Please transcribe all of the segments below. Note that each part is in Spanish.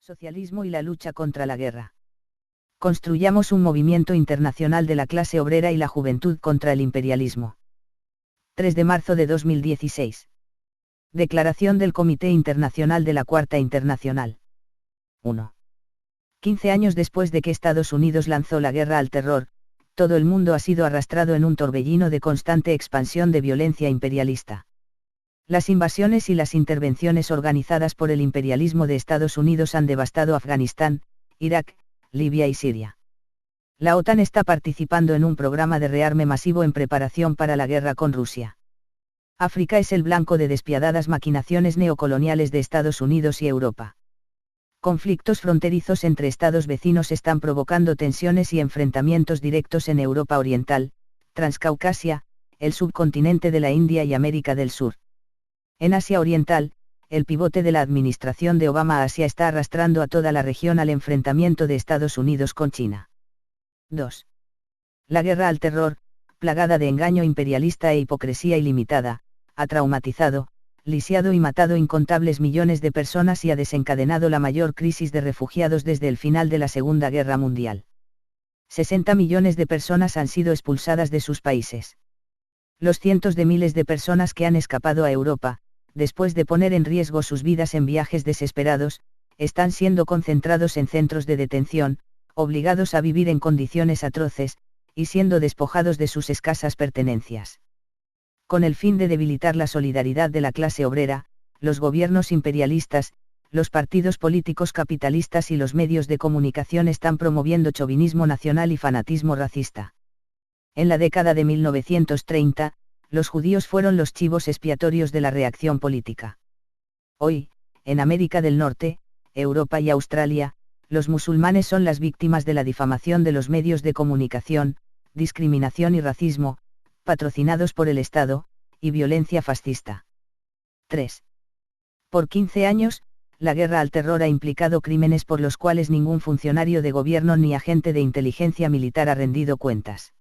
Socialismo y la lucha contra la guerra. Construyamos un movimiento internacional de la clase obrera y la juventud contra el imperialismo. 3 de marzo de 2016. Declaración del Comité Internacional de la Cuarta Internacional. 1. 15 años después de que Estados Unidos lanzó la guerra al terror, todo el mundo ha sido arrastrado en un torbellino de constante expansión de violencia imperialista. Las invasiones y las intervenciones organizadas por el imperialismo de Estados Unidos han devastado Afganistán, Irak, Libia y Siria. La OTAN está participando en un programa de rearme masivo en preparación para la guerra con Rusia. África es el blanco de despiadadas maquinaciones neocoloniales de Estados Unidos y Europa. Conflictos fronterizos entre estados vecinos están provocando tensiones y enfrentamientos directos en Europa Oriental, Transcaucasia, el subcontinente de la India y América del Sur. En Asia Oriental, el pivote de la administración de Obama a Asia está arrastrando a toda la región al enfrentamiento de Estados Unidos con China. 2. La guerra al terror, plagada de engaño imperialista e hipocresía ilimitada, ha traumatizado, lisiado y matado incontables millones de personas y ha desencadenado la mayor crisis de refugiados desde el final de la Segunda Guerra Mundial. 60 millones de personas han sido expulsadas de sus países. Los cientos de miles de personas que han escapado a Europa, después de poner en riesgo sus vidas en viajes desesperados, están siendo concentrados en centros de detención, obligados a vivir en condiciones atroces, y siendo despojados de sus escasas pertenencias. Con el fin de debilitar la solidaridad de la clase obrera, los gobiernos imperialistas, los partidos políticos capitalistas y los medios de comunicación están promoviendo chauvinismo nacional y fanatismo racista. En la década de 1930, los judíos fueron los chivos expiatorios de la reacción política. Hoy, en América del Norte, Europa y Australia, los musulmanes son las víctimas de la difamación de los medios de comunicación, discriminación y racismo, patrocinados por el Estado, y violencia fascista. 3. Por 15 años, la guerra al terror ha implicado crímenes por los cuales ningún funcionario de gobierno ni agente de inteligencia militar ha rendido cuentas.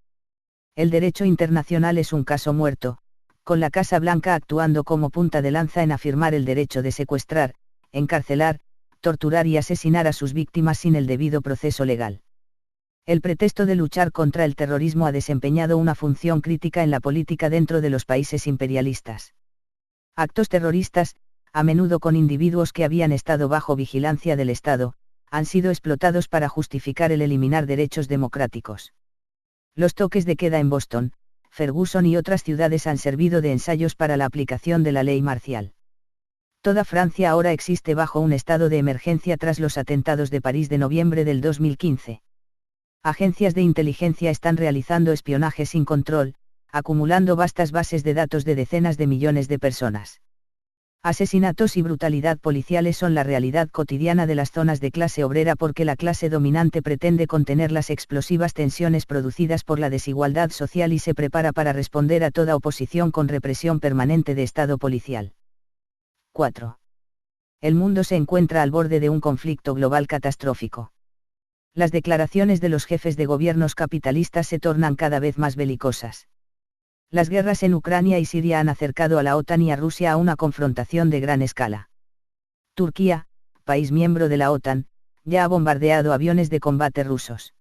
El derecho internacional es un caso muerto, con la Casa Blanca actuando como punta de lanza en afirmar el derecho de secuestrar, encarcelar, torturar y asesinar a sus víctimas sin el debido proceso legal. El pretexto de luchar contra el terrorismo ha desempeñado una función crítica en la política dentro de los países imperialistas. Actos terroristas, a menudo con individuos que habían estado bajo vigilancia del Estado, han sido explotados para justificar el eliminar derechos democráticos. Los toques de queda en Boston, Ferguson y otras ciudades han servido de ensayos para la aplicación de la ley marcial. Toda Francia ahora existe bajo un estado de emergencia tras los atentados de París de noviembre del 2015. Agencias de inteligencia están realizando espionaje sin control, acumulando vastas bases de datos de decenas de millones de personas. Asesinatos y brutalidad policiales son la realidad cotidiana de las zonas de clase obrera porque la clase dominante pretende contener las explosivas tensiones producidas por la desigualdad social y se prepara para responder a toda oposición con represión permanente de Estado policial. 4. El mundo se encuentra al borde de un conflicto global catastrófico. Las declaraciones de los jefes de gobiernos capitalistas se tornan cada vez más belicosas. Las guerras en Ucrania y Siria han acercado a la OTAN y a Rusia a una confrontación de gran escala. Turquía, país miembro de la OTAN, ya ha bombardeado aviones de combate rusos.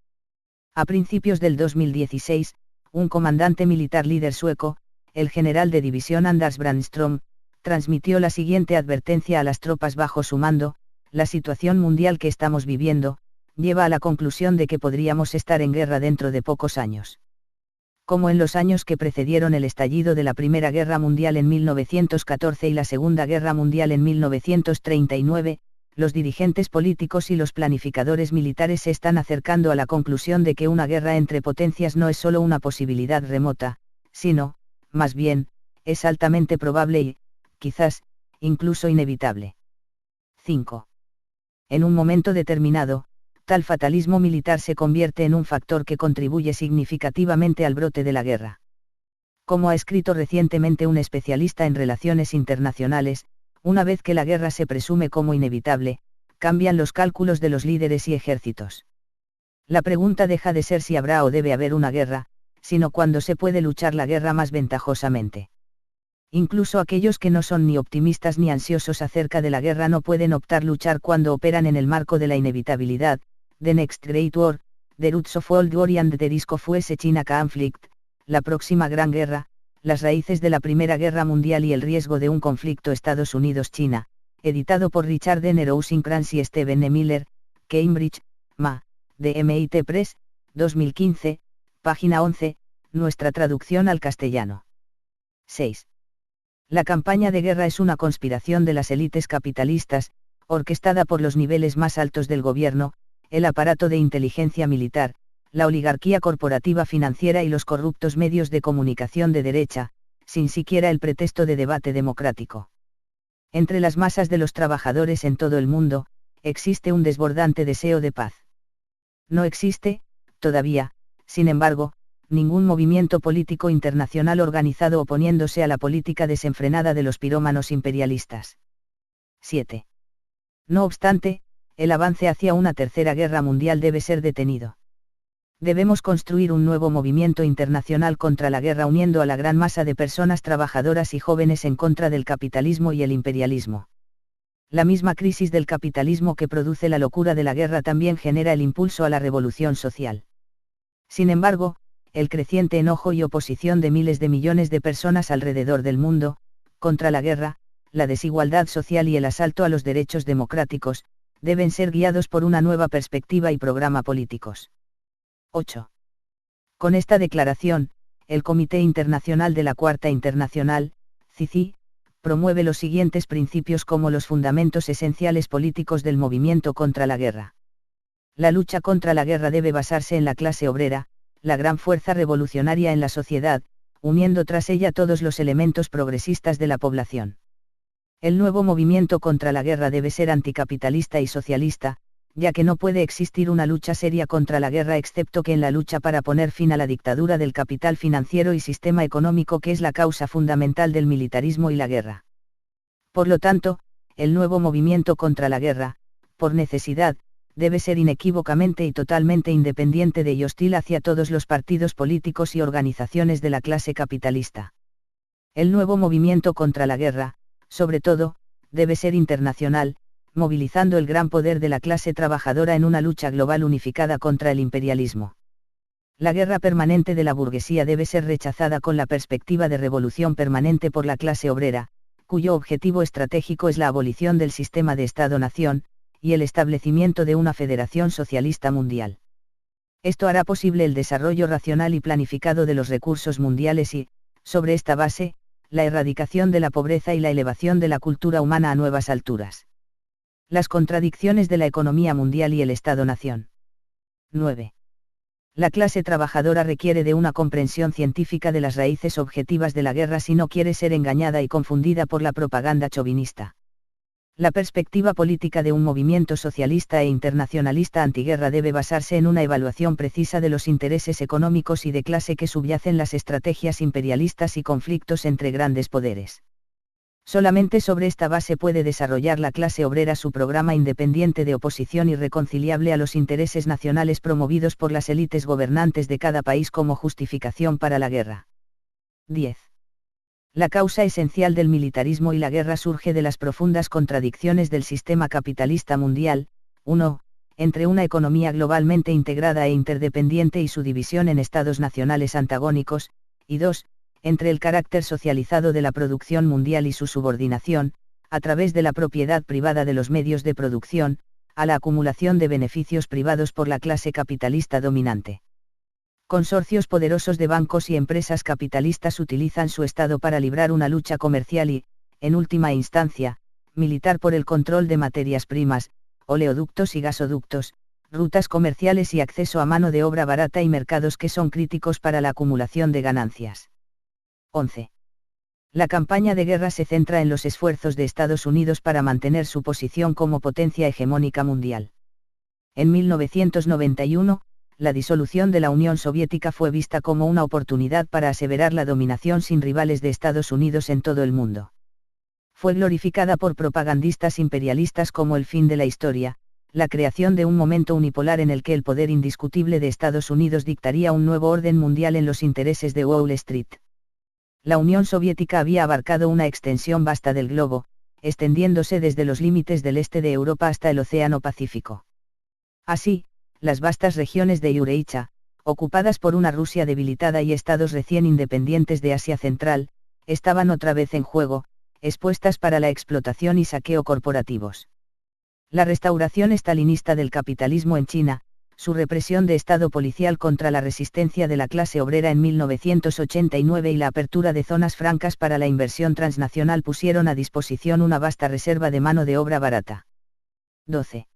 A principios del 2016, un comandante militar líder sueco, el general de división Anders Brännström, transmitió la siguiente advertencia a las tropas bajo su mando: la situación mundial que estamos viviendo, lleva a la conclusión de que podríamos estar en guerra dentro de pocos años. Como en los años que precedieron el estallido de la Primera Guerra Mundial en 1914 y la Segunda Guerra Mundial en 1939, los dirigentes políticos y los planificadores militares se están acercando a la conclusión de que una guerra entre potencias no es solo una posibilidad remota, sino, más bien, es altamente probable y, quizás, incluso inevitable. 5. En un momento determinado, tal fatalismo militar se convierte en un factor que contribuye significativamente al brote de la guerra. Como ha escrito recientemente un especialista en relaciones internacionales, una vez que la guerra se presume como inevitable, cambian los cálculos de los líderes y ejércitos. La pregunta deja de ser si habrá o debe haber una guerra, sino cuándo se puede luchar la guerra más ventajosamente. Incluso aquellos que no son ni optimistas ni ansiosos acerca de la guerra no pueden optar luchar cuando operan en el marco de la inevitabilidad, the next great war, the roots of old war and the risk of US China conflict, la próxima gran guerra, las raíces de la Primera Guerra Mundial y el riesgo de un conflicto Estados Unidos-China, editado por Richard D. Rosencrans y Stephen E. Miller, Cambridge, MA, de MIT Press, 2015, página 11, nuestra traducción al castellano. 6. La campaña de guerra es una conspiración de las élites capitalistas, orquestada por los niveles más altos del gobierno, el aparato de inteligencia militar, la oligarquía corporativa financiera y los corruptos medios de comunicación de derecha, sin siquiera el pretexto de debate democrático. Entre las masas de los trabajadores en todo el mundo, existe un desbordante deseo de paz. No existe, todavía, sin embargo, ningún movimiento político internacional organizado oponiéndose a la política desenfrenada de los pirómanos imperialistas. 7. No obstante, el avance hacia una tercera guerra mundial debe ser detenido. Debemos construir un nuevo movimiento internacional contra la guerra uniendo a la gran masa de personas trabajadoras y jóvenes en contra del capitalismo y el imperialismo. La misma crisis del capitalismo que produce la locura de la guerra también genera el impulso a la revolución social. Sin embargo, el creciente enojo y oposición de miles de millones de personas alrededor del mundo, contra la guerra, la desigualdad social y el asalto a los derechos democráticos, deben ser guiados por una nueva perspectiva y programa políticos. 8. Con esta declaración, el Comité Internacional de la Cuarta Internacional, CICI, promueve los siguientes principios como los fundamentos esenciales políticos del movimiento contra la guerra. La lucha contra la guerra debe basarse en la clase obrera, la gran fuerza revolucionaria en la sociedad, uniendo tras ella todos los elementos progresistas de la población. El nuevo movimiento contra la guerra debe ser anticapitalista y socialista, ya que no puede existir una lucha seria contra la guerra excepto que en la lucha para poner fin a la dictadura del capital financiero y sistema económico que es la causa fundamental del militarismo y la guerra. Por lo tanto, el nuevo movimiento contra la guerra, por necesidad, debe ser inequívocamente y totalmente independiente de y hostil hacia todos los partidos políticos y organizaciones de la clase capitalista. El nuevo movimiento contra la guerra, sobre todo, debe ser internacional, movilizando el gran poder de la clase trabajadora en una lucha global unificada contra el imperialismo. La guerra permanente de la burguesía debe ser rechazada con la perspectiva de revolución permanente por la clase obrera, cuyo objetivo estratégico es la abolición del sistema de Estado-nación, y el establecimiento de una federación socialista mundial. Esto hará posible el desarrollo racional y planificado de los recursos mundiales y, sobre esta base, la erradicación de la pobreza y la elevación de la cultura humana a nuevas alturas. Las contradicciones de la economía mundial y el Estado-nación. 9. La clase trabajadora requiere de una comprensión científica de las raíces objetivas de la guerra si no quiere ser engañada y confundida por la propaganda chauvinista. La perspectiva política de un movimiento socialista e internacionalista antiguerra debe basarse en una evaluación precisa de los intereses económicos y de clase que subyacen las estrategias imperialistas y conflictos entre grandes poderes. Solamente sobre esta base puede desarrollar la clase obrera su programa independiente de oposición irreconciliable a los intereses nacionales promovidos por las élites gobernantes de cada país como justificación para la guerra. 10. La causa esencial del militarismo y la guerra surge de las profundas contradicciones del sistema capitalista mundial, 1. Entre una economía globalmente integrada e interdependiente y su división en estados nacionales antagónicos, y 2. Entre el carácter socializado de la producción mundial y su subordinación, a través de la propiedad privada de los medios de producción, a la acumulación de beneficios privados por la clase capitalista dominante. Consorcios poderosos de bancos y empresas capitalistas utilizan su Estado para librar una lucha comercial y, en última instancia, militar por el control de materias primas, oleoductos y gasoductos, rutas comerciales y acceso a mano de obra barata y mercados que son críticos para la acumulación de ganancias. 11. La campaña de guerra se centra en los esfuerzos de Estados Unidos para mantener su posición como potencia hegemónica mundial. En 1991, la disolución de la Unión Soviética fue vista como una oportunidad para aseverar la dominación sin rivales de Estados Unidos en todo el mundo. Fue glorificada por propagandistas imperialistas como el fin de la historia, la creación de un momento unipolar en el que el poder indiscutible de Estados Unidos dictaría un nuevo orden mundial en los intereses de Wall Street. La Unión Soviética había abarcado una extensión vasta del globo, extendiéndose desde los límites del este de Europa hasta el Océano Pacífico. Así, las vastas regiones de Eureich, ocupadas por una Rusia debilitada y estados recién independientes de Asia Central, estaban otra vez en juego, expuestas para la explotación y saqueo corporativos. La restauración estalinista del capitalismo en China, su represión de Estado policial contra la resistencia de la clase obrera en 1989 y la apertura de zonas francas para la inversión transnacional pusieron a disposición una vasta reserva de mano de obra barata. 12.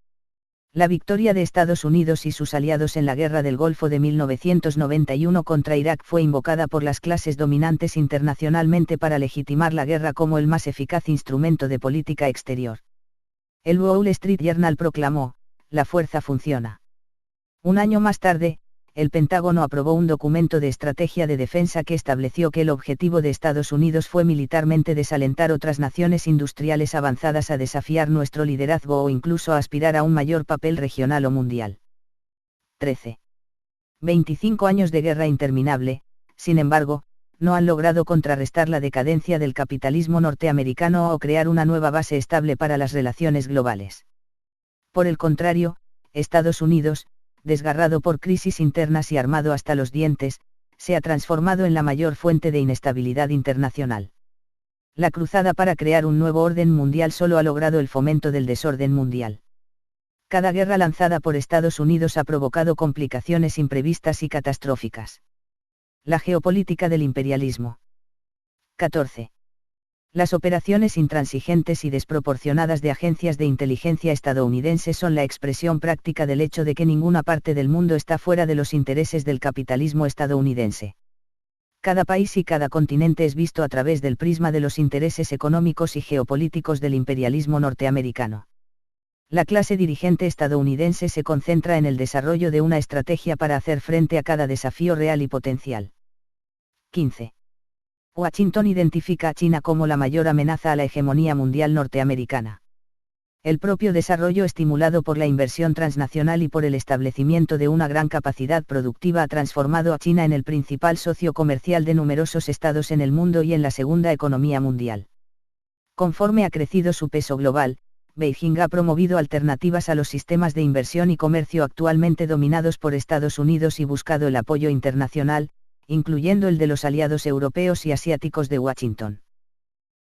La victoria de Estados Unidos y sus aliados en la Guerra del Golfo de 1991 contra Irak fue invocada por las clases dominantes internacionalmente para legitimar la guerra como el más eficaz instrumento de política exterior. El Wall Street Journal proclamó: "La fuerza funciona". Un año más tarde, el Pentágono aprobó un documento de estrategia de defensa que estableció que el objetivo de Estados Unidos fue militarmente desalentar otras naciones industriales avanzadas a desafiar nuestro liderazgo o incluso a aspirar a un mayor papel regional o mundial. 13. 25 años de guerra interminable, sin embargo, no han logrado contrarrestar la decadencia del capitalismo norteamericano o crear una nueva base estable para las relaciones globales. Por el contrario, Estados Unidos, desgarrado por crisis internas y armado hasta los dientes, se ha transformado en la mayor fuente de inestabilidad internacional. La cruzada para crear un nuevo orden mundial solo ha logrado el fomento del desorden mundial. Cada guerra lanzada por Estados Unidos ha provocado complicaciones imprevistas y catastróficas. La geopolítica del imperialismo. 14. Las operaciones intransigentes y desproporcionadas de agencias de inteligencia estadounidenses son la expresión práctica del hecho de que ninguna parte del mundo está fuera de los intereses del capitalismo estadounidense. Cada país y cada continente es visto a través del prisma de los intereses económicos y geopolíticos del imperialismo norteamericano. La clase dirigente estadounidense se concentra en el desarrollo de una estrategia para hacer frente a cada desafío real y potencial. 15. Washington identifica a China como la mayor amenaza a la hegemonía mundial norteamericana. El propio desarrollo estimulado por la inversión transnacional y por el establecimiento de una gran capacidad productiva ha transformado a China en el principal socio comercial de numerosos estados en el mundo y en la segunda economía mundial. Conforme ha crecido su peso global, Beijing ha promovido alternativas a los sistemas de inversión y comercio actualmente dominados por Estados Unidos y buscado el apoyo internacional, incluyendo el de los aliados europeos y asiáticos de Washington.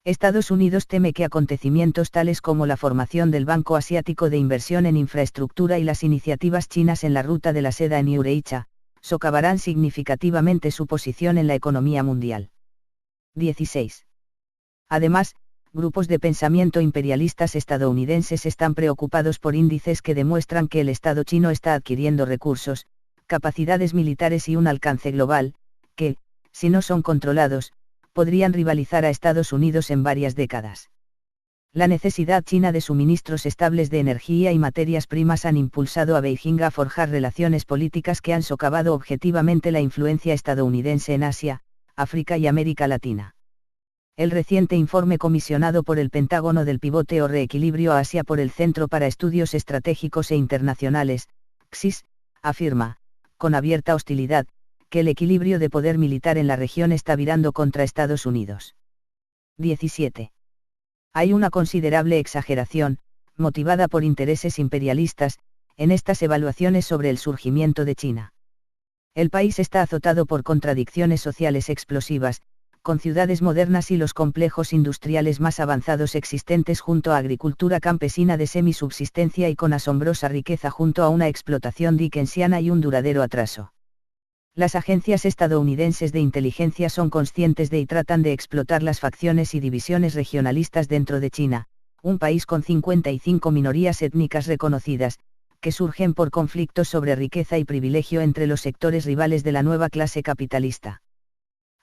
Estados Unidos teme que acontecimientos tales como la formación del Banco Asiático de Inversión en Infraestructura y las iniciativas chinas en la Ruta de la Seda en Eureich, socavarán significativamente su posición en la economía mundial. 16. Además, grupos de pensamiento imperialistas estadounidenses están preocupados por índices que demuestran que el Estado chino está adquiriendo recursos, capacidades militares y un alcance global, que, si no son controlados, podrían rivalizar a Estados Unidos en varias décadas. La necesidad china de suministros estables de energía y materias primas han impulsado a Beijing a forjar relaciones políticas que han socavado objetivamente la influencia estadounidense en Asia, África y América Latina. El reciente informe comisionado por el Pentágono del pivote o reequilibrio a Asia por el Centro para Estudios Estratégicos e Internacionales, CSIS, afirma, con abierta hostilidad, que el equilibrio de poder militar en la región está virando contra Estados Unidos. 17. Hay una considerable exageración, motivada por intereses imperialistas, en estas evaluaciones sobre el surgimiento de China. El país está azotado por contradicciones sociales explosivas, con ciudades modernas y los complejos industriales más avanzados existentes junto a agricultura campesina de semisubsistencia y con asombrosa riqueza junto a una explotación dickensiana y un duradero atraso. Las agencias estadounidenses de inteligencia son conscientes de y tratan de explotar las facciones y divisiones regionalistas dentro de China, un país con 55 minorías étnicas reconocidas, que surgen por conflictos sobre riqueza y privilegio entre los sectores rivales de la nueva clase capitalista.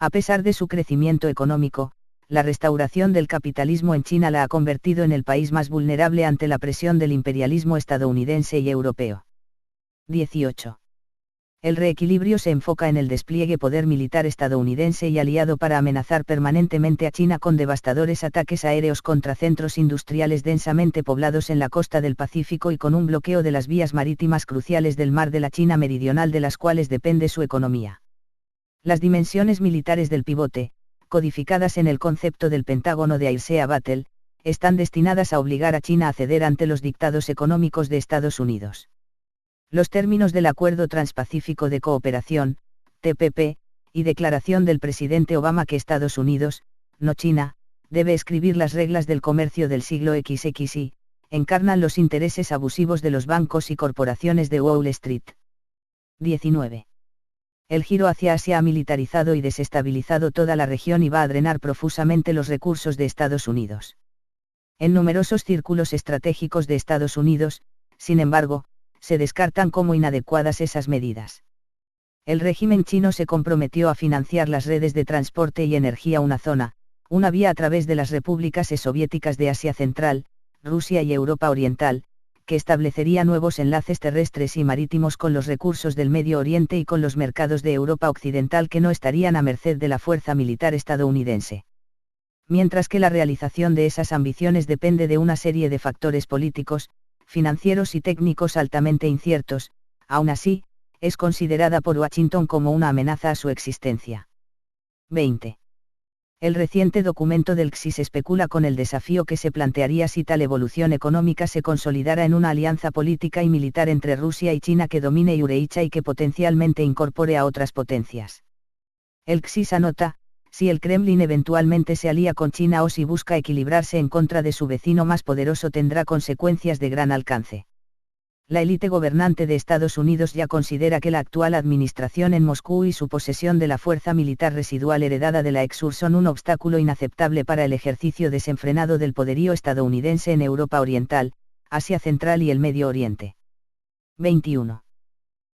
A pesar de su crecimiento económico, la restauración del capitalismo en China la ha convertido en el país más vulnerable ante la presión del imperialismo estadounidense y europeo. 18. El reequilibrio se enfoca en el despliegue poder militar estadounidense y aliado para amenazar permanentemente a China con devastadores ataques aéreos contra centros industriales densamente poblados en la costa del Pacífico y con un bloqueo de las vías marítimas cruciales del mar de la China Meridional de las cuales depende su economía. Las dimensiones militares del pivote, codificadas en el concepto del Pentágono de Air-Sea Battle, están destinadas a obligar a China a ceder ante los dictados económicos de Estados Unidos. Los términos del Acuerdo Transpacífico de Cooperación, TPP, y declaración del presidente Obama que Estados Unidos, no China, debe escribir las reglas del comercio del siglo XXI, encarnan los intereses abusivos de los bancos y corporaciones de Wall Street. 19. El giro hacia Asia ha militarizado y desestabilizado toda la región y va a drenar profusamente los recursos de Estados Unidos. En numerosos círculos estratégicos de Estados Unidos, sin embargo, se descartan como inadecuadas esas medidas. El régimen chino se comprometió a financiar las redes de transporte y energía una vía a través de las repúblicas soviéticas de Asia Central, Rusia y Europa Oriental, que establecería nuevos enlaces terrestres y marítimos con los recursos del Medio Oriente y con los mercados de Europa Occidental que no estarían a merced de la fuerza militar estadounidense. Mientras que la realización de esas ambiciones depende de una serie de factores políticos, financieros y técnicos altamente inciertos, aún así, es considerada por Washington como una amenaza a su existencia. 20. El reciente documento del CSIS especula con el desafío que se plantearía si tal evolución económica se consolidara en una alianza política y militar entre Rusia y China que domine Eurasiá y que potencialmente incorpore a otras potencias. El CSIS anota, si el Kremlin eventualmente se alía con China o si busca equilibrarse en contra de su vecino más poderoso tendrá consecuencias de gran alcance. La élite gobernante de Estados Unidos ya considera que la actual administración en Moscú y su posesión de la fuerza militar residual heredada de la ex-URSS son un obstáculo inaceptable para el ejercicio desenfrenado del poderío estadounidense en Europa Oriental, Asia Central y el Medio Oriente. 21.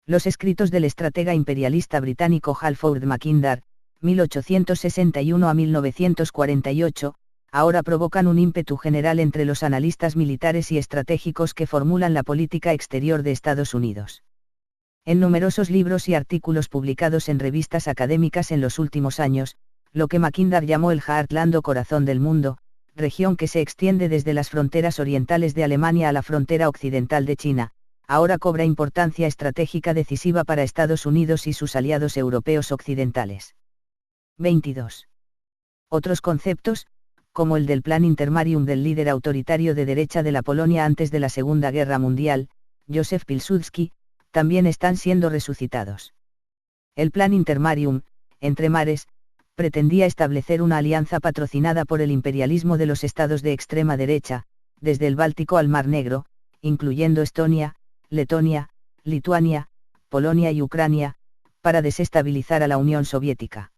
Los escritos del estratega imperialista británico Halford Mackinder, 1861 a 1948, ahora provocan un ímpetu general entre los analistas militares y estratégicos que formulan la política exterior de Estados Unidos. En numerosos libros y artículos publicados en revistas académicas en los últimos años, lo que Mackinder llamó el Heartland o corazón del mundo, región que se extiende desde las fronteras orientales de Alemania a la frontera occidental de China, ahora cobra importancia estratégica decisiva para Estados Unidos y sus aliados europeos occidentales. 22. Otros conceptos, como el del Plan Intermarium del líder autoritario de derecha de la Polonia antes de la Segunda Guerra Mundial, Józef Pilsudski, también están siendo resucitados. El Plan Intermarium, entre mares, pretendía establecer una alianza patrocinada por el imperialismo de los estados de extrema derecha, desde el Báltico al Mar Negro, incluyendo Estonia, Letonia, Lituania, Polonia y Ucrania, para desestabilizar a la Unión Soviética.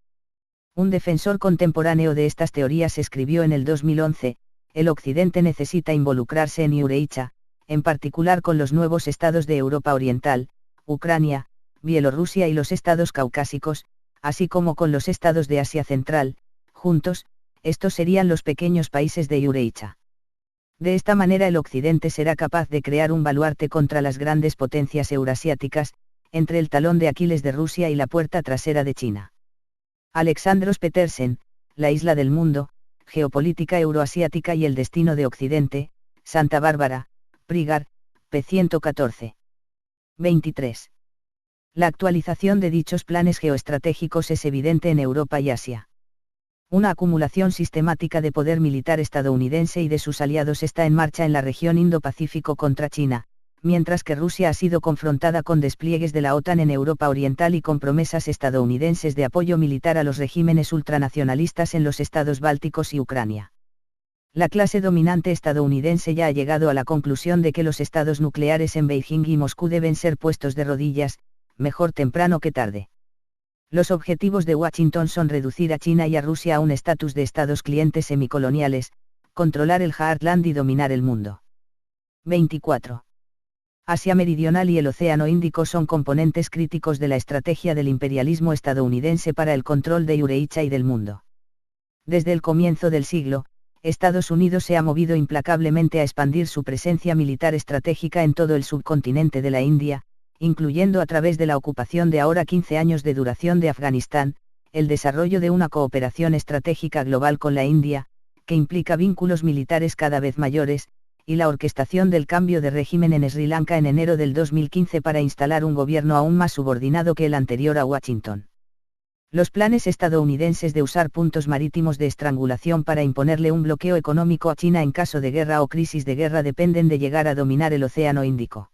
Un defensor contemporáneo de estas teorías escribió en el 2011, el Occidente necesita involucrarse en Eurasiá, en particular con los nuevos estados de Europa Oriental, Ucrania, Bielorrusia y los estados caucásicos, así como con los estados de Asia Central, juntos, estos serían los pequeños países de Eurasiá. De esta manera el Occidente será capaz de crear un baluarte contra las grandes potencias eurasiáticas, entre el talón de Aquiles de Rusia y la puerta trasera de China. Alexandros Petersen, La isla del mundo, Geopolítica euroasiática y el destino de Occidente, Santa Bárbara, Prigar, p. 114. 23. La actualización de dichos planes geoestratégicos es evidente en Europa y Asia. Una acumulación sistemática de poder militar estadounidense y de sus aliados está en marcha en la región Indo-Pacífico contra China, mientras que Rusia ha sido confrontada con despliegues de la OTAN en Europa Oriental y con promesas estadounidenses de apoyo militar a los regímenes ultranacionalistas en los estados bálticos y Ucrania. La clase dominante estadounidense ya ha llegado a la conclusión de que los estados nucleares en Beijing y Moscú deben ser puestos de rodillas, mejor temprano que tarde. Los objetivos de Washington son reducir a China y a Rusia a un estatus de estados clientes semicoloniales, controlar el Heartland y dominar el mundo. 24. Asia Meridional y el Océano Índico son componentes críticos de la estrategia del imperialismo estadounidense para el control de Eurasiá y del mundo. Desde el comienzo del siglo, Estados Unidos se ha movido implacablemente a expandir su presencia militar estratégica en todo el subcontinente de la India, incluyendo a través de la ocupación de ahora 15 años de duración de Afganistán, el desarrollo de una cooperación estratégica global con la India, que implica vínculos militares cada vez mayores, y la orquestación del cambio de régimen en Sri Lanka en enero del 2015 para instalar un gobierno aún más subordinado que el anterior a Washington. Los planes estadounidenses de usar puntos marítimos de estrangulación para imponerle un bloqueo económico a China en caso de guerra o crisis de guerra dependen de llegar a dominar el Océano Índico.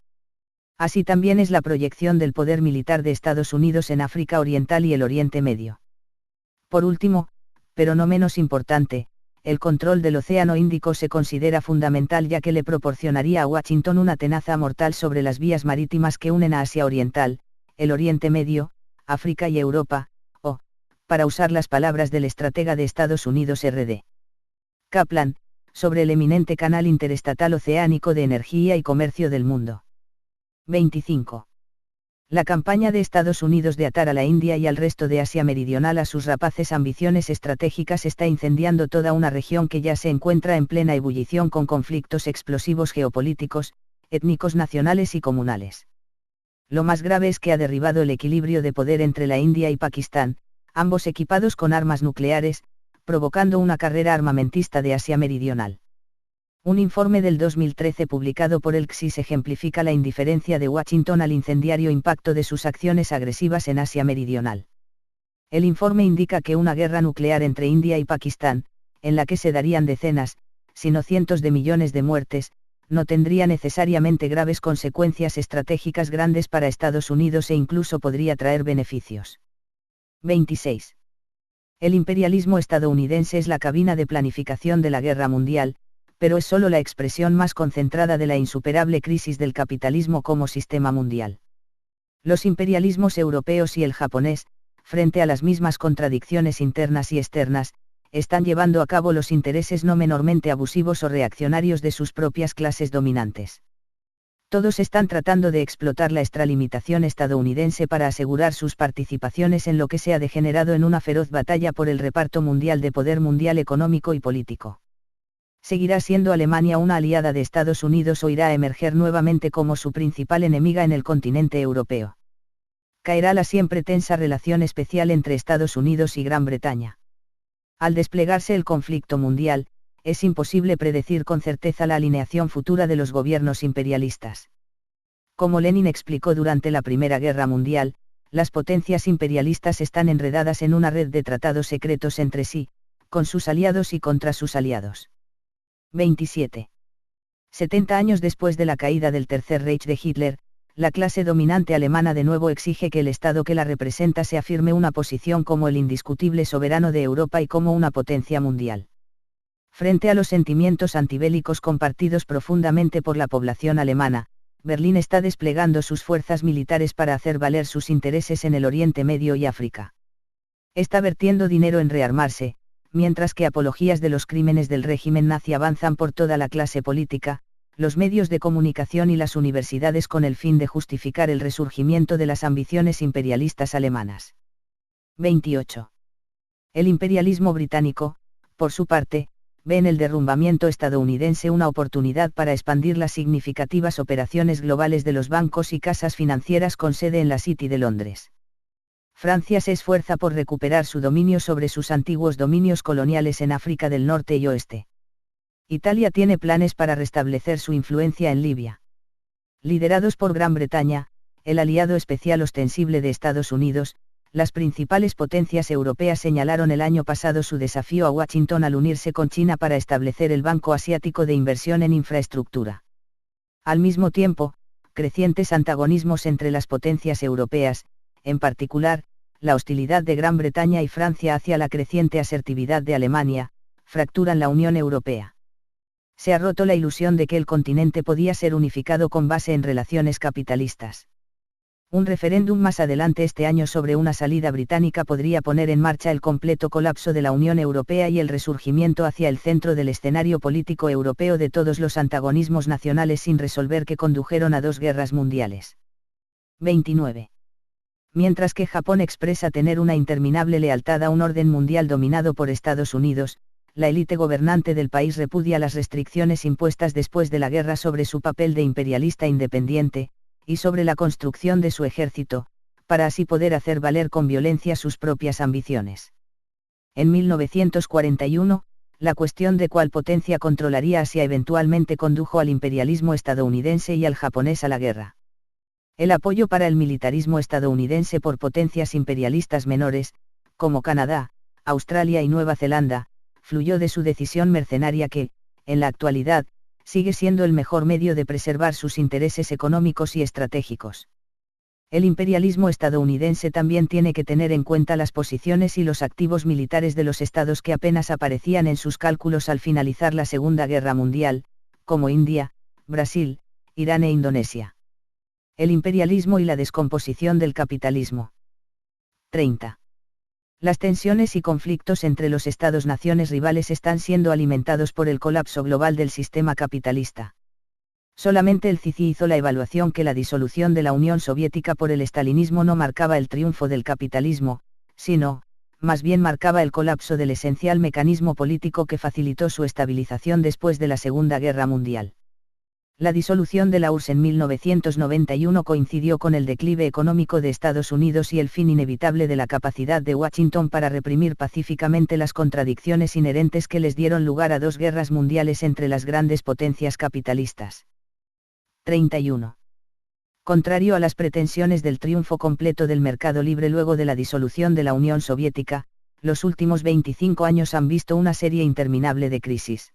Así también es la proyección del poder militar de Estados Unidos en África Oriental y el Oriente Medio. Por último, pero no menos importante, el control del Océano Índico se considera fundamental ya que le proporcionaría a Washington una tenaza mortal sobre las vías marítimas que unen a Asia Oriental, el Oriente Medio, África y Europa, o, para usar las palabras del estratega de Estados Unidos R.D. Kaplan, sobre el eminente canal interestatal oceánico de energía y comercio del mundo. 25. La campaña de Estados Unidos de atar a la India y al resto de Asia Meridional a sus rapaces ambiciones estratégicas está incendiando toda una región que ya se encuentra en plena ebullición con conflictos explosivos geopolíticos, étnicos nacionales y comunales. Lo más grave es que ha derribado el equilibrio de poder entre la India y Pakistán, ambos equipados con armas nucleares, provocando una carrera armamentista de Asia Meridional. Un informe del 2013 publicado por el CSIS ejemplifica la indiferencia de Washington al incendiario impacto de sus acciones agresivas en Asia Meridional. El informe indica que una guerra nuclear entre India y Pakistán, en la que se darían decenas, si no cientos de millones de muertes, no tendría necesariamente graves consecuencias estratégicas grandes para Estados Unidos e incluso podría traer beneficios. 26. El imperialismo estadounidense es la cabina de planificación de la guerra mundial, pero es solo la expresión más concentrada de la insuperable crisis del capitalismo como sistema mundial. Los imperialismos europeos y el japonés, frente a las mismas contradicciones internas y externas, están llevando a cabo los intereses no menormente abusivos o reaccionarios de sus propias clases dominantes. Todos están tratando de explotar la extralimitación estadounidense para asegurar sus participaciones en lo que se ha degenerado en una feroz batalla por el reparto mundial de poder mundial económico y político. ¿Seguirá siendo Alemania una aliada de Estados Unidos o irá a emerger nuevamente como su principal enemiga en el continente europeo? ¿Caerá la siempre tensa relación especial entre Estados Unidos y Gran Bretaña? Al desplegarse el conflicto mundial, es imposible predecir con certeza la alineación futura de los gobiernos imperialistas. Como Lenin explicó durante la Primera Guerra Mundial, las potencias imperialistas están enredadas en una red de tratados secretos entre sí, con sus aliados y contra sus aliados. 27. 70 años después de la caída del Tercer Reich de Hitler, la clase dominante alemana de nuevo exige que el Estado que la representa se afirme una posición como el indiscutible soberano de Europa y como una potencia mundial. Frente a los sentimientos antibélicos compartidos profundamente por la población alemana, Berlín está desplegando sus fuerzas militares para hacer valer sus intereses en el Oriente Medio y África. Está vertiendo dinero en rearmarse, mientras que apologías de los crímenes del régimen nazi avanzan por toda la clase política, los medios de comunicación y las universidades con el fin de justificar el resurgimiento de las ambiciones imperialistas alemanas. 28. El imperialismo británico, por su parte, ve en el derrumbamiento estadounidense una oportunidad para expandir las significativas operaciones globales de los bancos y casas financieras con sede en la City de Londres. Francia se esfuerza por recuperar su dominio sobre sus antiguos dominios coloniales en África del Norte y Oeste. Italia tiene planes para restablecer su influencia en Libia. Liderados por Gran Bretaña, el aliado especial ostensible de Estados Unidos, las principales potencias europeas señalaron el año pasado su desafío a Washington al unirse con China para establecer el Banco Asiático de Inversión en Infraestructura. Al mismo tiempo, crecientes antagonismos entre las potencias europeas, en particular, la hostilidad de Gran Bretaña y Francia hacia la creciente asertividad de Alemania, fracturan la Unión Europea. Se ha roto la ilusión de que el continente podía ser unificado con base en relaciones capitalistas. Un referéndum más adelante este año sobre una salida británica podría poner en marcha el completo colapso de la Unión Europea y el resurgimiento hacia el centro del escenario político europeo de todos los antagonismos nacionales sin resolver que condujeron a dos guerras mundiales. 29. Mientras que Japón expresa tener una interminable lealtad a un orden mundial dominado por Estados Unidos, la élite gobernante del país repudia las restricciones impuestas después de la guerra sobre su papel de imperialista independiente, y sobre la construcción de su ejército, para así poder hacer valer con violencia sus propias ambiciones. En 1941, la cuestión de cuál potencia controlaría Asia eventualmente condujo al imperialismo estadounidense y al japonés a la guerra. El apoyo para el militarismo estadounidense por potencias imperialistas menores, como Canadá, Australia y Nueva Zelanda, fluyó de su decisión mercenaria que, en la actualidad, sigue siendo el mejor medio de preservar sus intereses económicos y estratégicos. El imperialismo estadounidense también tiene que tener en cuenta las posiciones y los activos militares de los estados que apenas aparecían en sus cálculos al finalizar la Segunda Guerra Mundial, como India, Brasil, Irán e Indonesia. El imperialismo y la descomposición del capitalismo. 30. Las tensiones y conflictos entre los estados-naciones rivales están siendo alimentados por el colapso global del sistema capitalista. Solamente el CICI hizo la evaluación que la disolución de la Unión Soviética por el estalinismo no marcaba el triunfo del capitalismo, sino, más bien marcaba el colapso del esencial mecanismo político que facilitó su estabilización después de la Segunda Guerra Mundial. La disolución de la URSS en 1991 coincidió con el declive económico de Estados Unidos y el fin inevitable de la capacidad de Washington para reprimir pacíficamente las contradicciones inherentes que les dieron lugar a dos guerras mundiales entre las grandes potencias capitalistas. 31. Contrario a las pretensiones del triunfo completo del mercado libre luego de la disolución de la Unión Soviética, los últimos 25 años han visto una serie interminable de crisis.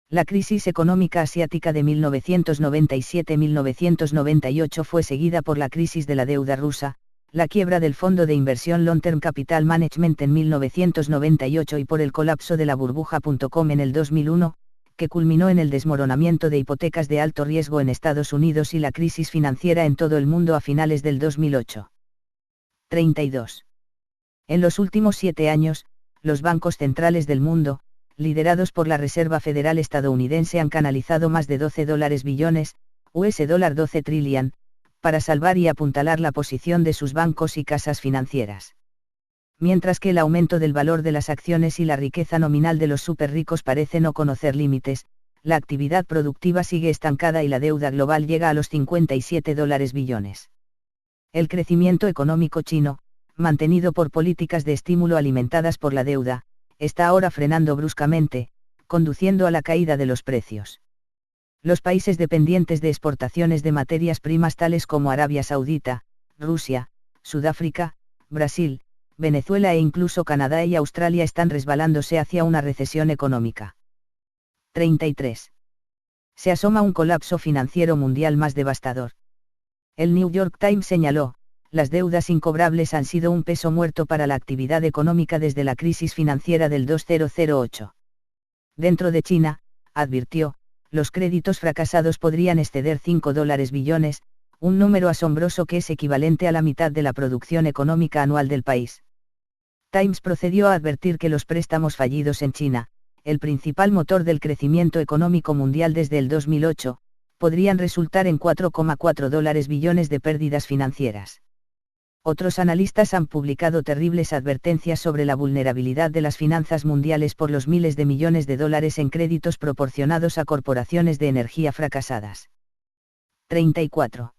La crisis económica asiática de 1997-1998 fue seguida por la crisis de la deuda rusa, la quiebra del fondo de inversión Long Term Capital Management en 1998 y por el colapso de la burbuja.com en el 2001, que culminó en el desmoronamiento de hipotecas de alto riesgo en Estados Unidos y la crisis financiera en todo el mundo a finales del 2008. 32. En los últimos 7 años, los bancos centrales del mundo, liderados por la Reserva Federal estadounidense, han canalizado más de $12 billones, $12 trillion, para salvar y apuntalar la posición de sus bancos y casas financieras. Mientras que el aumento del valor de las acciones y la riqueza nominal de los superricos parece no conocer límites, la actividad productiva sigue estancada y la deuda global llega a los $57 billones. El crecimiento económico chino, mantenido por políticas de estímulo alimentadas por la deuda, está ahora frenando bruscamente, conduciendo a la caída de los precios. Los países dependientes de exportaciones de materias primas tales como Arabia Saudita, Rusia, Sudáfrica, Brasil, Venezuela e incluso Canadá y Australia están resbalándose hacia una recesión económica. 33. Se asoma un colapso financiero mundial más devastador. El New York Times señaló, las deudas incobrables han sido un peso muerto para la actividad económica desde la crisis financiera del 2008. Dentro de China, advirtió, los créditos fracasados podrían exceder $5 billones, un número asombroso que es equivalente a la mitad de la producción económica anual del país. Times procedió a advertir que los préstamos fallidos en China, el principal motor del crecimiento económico mundial desde el 2008, podrían resultar en $4,4 billones de pérdidas financieras. Otros analistas han publicado terribles advertencias sobre la vulnerabilidad de las finanzas mundiales por los miles de millones de dólares en créditos proporcionados a corporaciones de energía fracasadas. 34.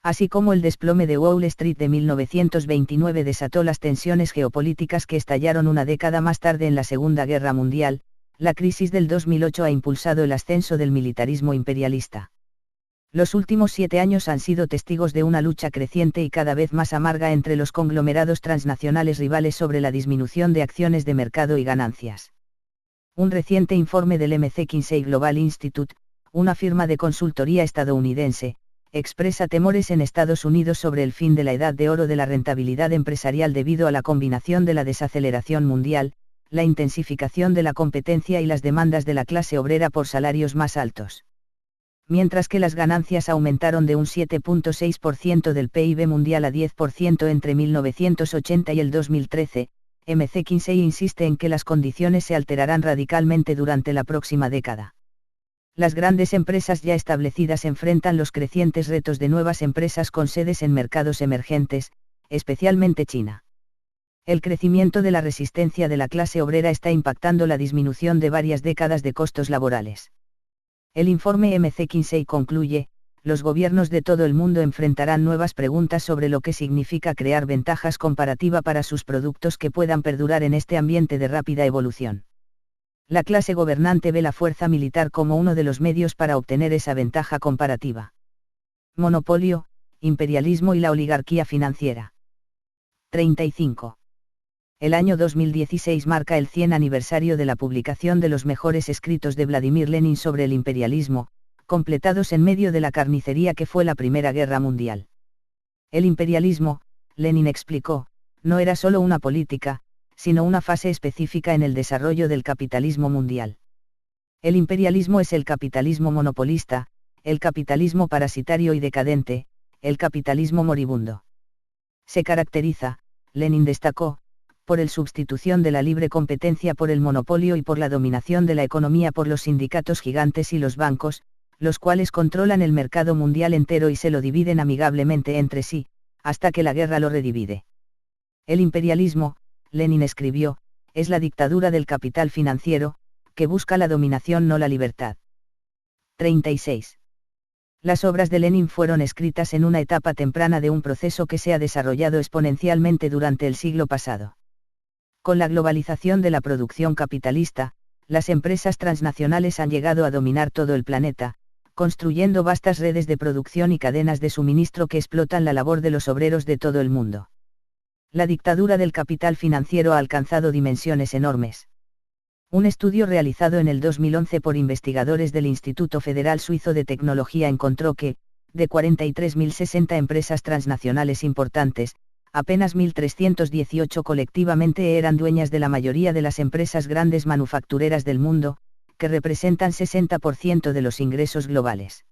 Así como el desplome de Wall Street de 1929 desató las tensiones geopolíticas que estallaron una década más tarde en la Segunda Guerra Mundial, la crisis del 2008 ha impulsado el ascenso del militarismo imperialista. Los últimos 7 años han sido testigos de una lucha creciente y cada vez más amarga entre los conglomerados transnacionales rivales sobre la disminución de acciones de mercado y ganancias. Un reciente informe del McKinsey Global Institute, una firma de consultoría estadounidense, expresa temores en Estados Unidos sobre el fin de la edad de oro de la rentabilidad empresarial debido a la combinación de la desaceleración mundial, la intensificación de la competencia y las demandas de la clase obrera por salarios más altos. Mientras que las ganancias aumentaron de un 7.6% del PIB mundial a 10% entre 1980 y el 2013, McKinsey insiste en que las condiciones se alterarán radicalmente durante la próxima década. Las grandes empresas ya establecidas enfrentan los crecientes retos de nuevas empresas con sedes en mercados emergentes, especialmente China. El crecimiento de la resistencia de la clase obrera está impactando la disminución de varias décadas de costos laborales. El informe McKinsey concluye, los gobiernos de todo el mundo enfrentarán nuevas preguntas sobre lo que significa crear ventajas comparativas para sus productos que puedan perdurar en este ambiente de rápida evolución. La clase gobernante ve la fuerza militar como uno de los medios para obtener esa ventaja comparativa. Monopolio, imperialismo y la oligarquía financiera. 35. El año 2016 marca el 100 aniversario de la publicación de los mejores escritos de Vladimir Lenin sobre el imperialismo, completados en medio de la carnicería que fue la Primera Guerra Mundial. El imperialismo, Lenin explicó, no era solo una política, sino una fase específica en el desarrollo del capitalismo mundial. El imperialismo es el capitalismo monopolista, el capitalismo parasitario y decadente, el capitalismo moribundo. Se caracteriza, Lenin destacó, por la sustitución de la libre competencia por el monopolio y por la dominación de la economía por los sindicatos gigantes y los bancos, los cuales controlan el mercado mundial entero y se lo dividen amigablemente entre sí, hasta que la guerra lo redivide. El imperialismo, Lenin escribió, es la dictadura del capital financiero, que busca la dominación no la libertad. 36. Las obras de Lenin fueron escritas en una etapa temprana de un proceso que se ha desarrollado exponencialmente durante el siglo pasado. Con la globalización de la producción capitalista, las empresas transnacionales han llegado a dominar todo el planeta, construyendo vastas redes de producción y cadenas de suministro que explotan la labor de los obreros de todo el mundo. La dictadura del capital financiero ha alcanzado dimensiones enormes. Un estudio realizado en el 2011 por investigadores del Instituto Federal Suizo de Tecnología encontró que, de 43.060 empresas transnacionales importantes, apenas 1.318 colectivamente eran dueñas de la mayoría de las empresas grandes manufactureras del mundo, que representan 60% de los ingresos globales.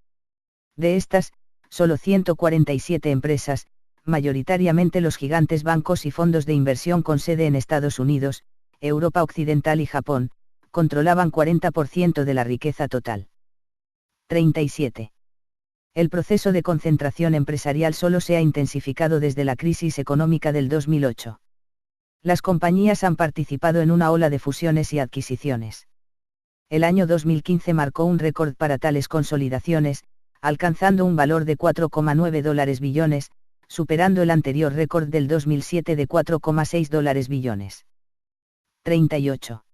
De estas, solo 147 empresas, mayoritariamente los gigantes bancos y fondos de inversión con sede en Estados Unidos, Europa Occidental y Japón, controlaban 40% de la riqueza total. 37. El proceso de concentración empresarial solo se ha intensificado desde la crisis económica del 2008. Las compañías han participado en una ola de fusiones y adquisiciones. El año 2015 marcó un récord para tales consolidaciones, alcanzando un valor de $4,9 billones, superando el anterior récord del 2007 de $4,6 billones. 38.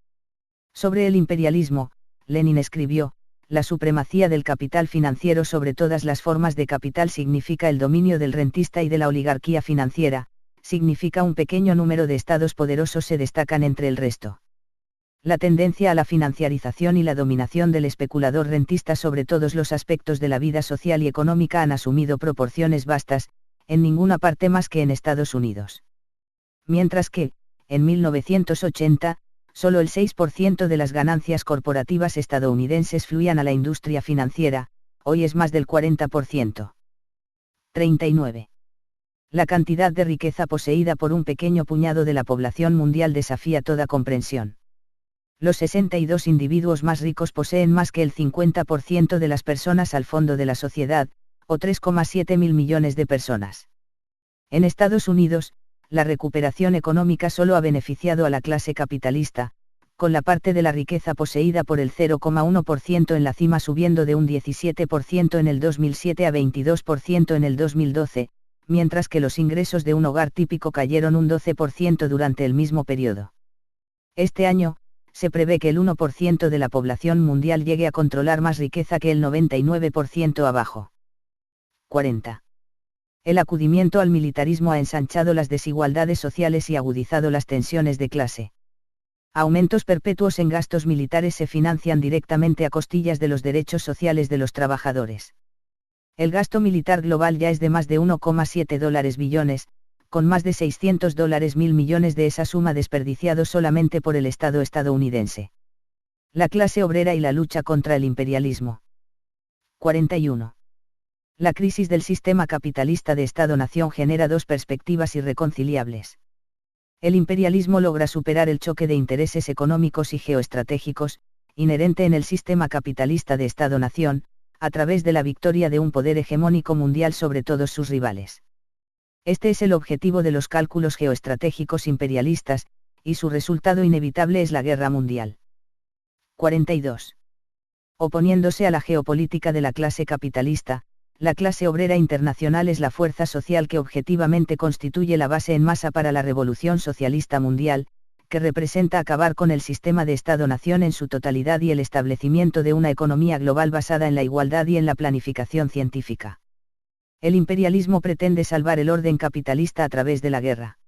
Sobre el imperialismo, Lenin escribió, la supremacía del capital financiero sobre todas las formas de capital significa el dominio del rentista y de la oligarquía financiera, significa un pequeño número de estados poderosos se destacan entre el resto. La tendencia a la financiarización y la dominación del especulador rentista sobre todos los aspectos de la vida social y económica han asumido proporciones vastas, en ninguna parte más que en Estados Unidos. Mientras que, en 1980, solo el 6% de las ganancias corporativas estadounidenses fluían a la industria financiera, hoy es más del 40%. 39. La cantidad de riqueza poseída por un pequeño puñado de la población mundial desafía toda comprensión. Los 62 individuos más ricos poseen más que el 50% de las personas al fondo de la sociedad, o 3,7 mil millones de personas. En Estados Unidos, la recuperación económica solo ha beneficiado a la clase capitalista, con la parte de la riqueza poseída por el 0,1% en la cima subiendo de un 17% en el 2007 a 22% en el 2012, mientras que los ingresos de un hogar típico cayeron un 12% durante el mismo periodo. Este año, se prevé que el 1% de la población mundial llegue a controlar más riqueza que el 99% abajo. 40. El acudimiento al militarismo ha ensanchado las desigualdades sociales y agudizado las tensiones de clase. Aumentos perpetuos en gastos militares se financian directamente a costillas de los derechos sociales de los trabajadores. El gasto militar global ya es de más de $1,7 billones, con más de $600 mil millones de esa suma desperdiciados solamente por el Estado estadounidense. La clase obrera y la lucha contra el imperialismo. 41. La crisis del sistema capitalista de Estado-nación genera dos perspectivas irreconciliables. El imperialismo logra superar el choque de intereses económicos y geoestratégicos, inherente en el sistema capitalista de Estado-nación, a través de la victoria de un poder hegemónico mundial sobre todos sus rivales. Este es el objetivo de los cálculos geoestratégicos imperialistas, y su resultado inevitable es la guerra mundial. 42. Oponiéndose a la geopolítica de la clase capitalista, la clase obrera internacional es la fuerza social que objetivamente constituye la base en masa para la revolución socialista mundial, que representa acabar con el sistema de Estado-nación en su totalidad y el establecimiento de una economía global basada en la igualdad y en la planificación científica. El imperialismo pretende salvar el orden capitalista a través de la guerra.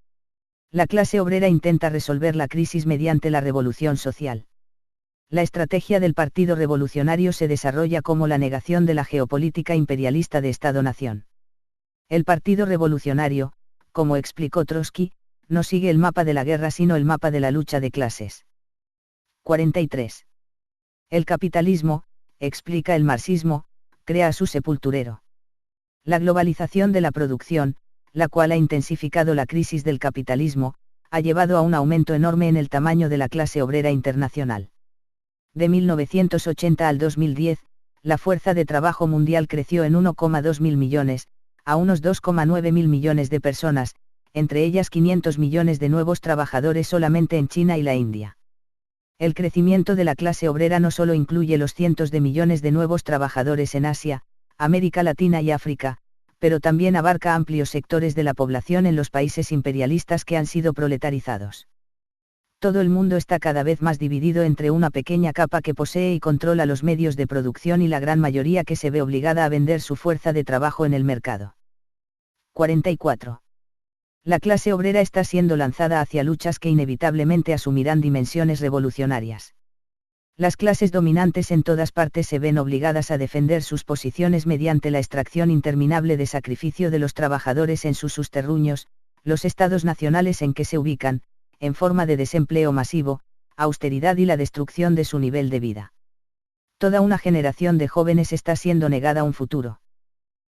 La clase obrera intenta resolver la crisis mediante la revolución social. La estrategia del Partido Revolucionario se desarrolla como la negación de la geopolítica imperialista de Estado-nación. El Partido Revolucionario, como explicó Trotsky, no sigue el mapa de la guerra sino el mapa de la lucha de clases. 43. El capitalismo, explica el marxismo, crea a su sepulturero. La globalización de la producción, la cual ha intensificado la crisis del capitalismo, ha llevado a un aumento enorme en el tamaño de la clase obrera internacional. De 1980 al 2010, la fuerza de trabajo mundial creció en 1,2 mil millones, a unos 2,9 mil millones de personas, entre ellas 500 millones de nuevos trabajadores solamente en China y la India. El crecimiento de la clase obrera no solo incluye los cientos de millones de nuevos trabajadores en Asia, América Latina y África, pero también abarca amplios sectores de la población en los países imperialistas que han sido proletarizados. Todo el mundo está cada vez más dividido entre una pequeña capa que posee y controla los medios de producción y la gran mayoría que se ve obligada a vender su fuerza de trabajo en el mercado. 44. La clase obrera está siendo lanzada hacia luchas que inevitablemente asumirán dimensiones revolucionarias. Las clases dominantes en todas partes se ven obligadas a defender sus posiciones mediante la extracción interminable de sacrificio de los trabajadores en sus terruños, los estados nacionales en que se ubican, en forma de desempleo masivo, austeridad y la destrucción de su nivel de vida. Toda una generación de jóvenes está siendo negada un futuro.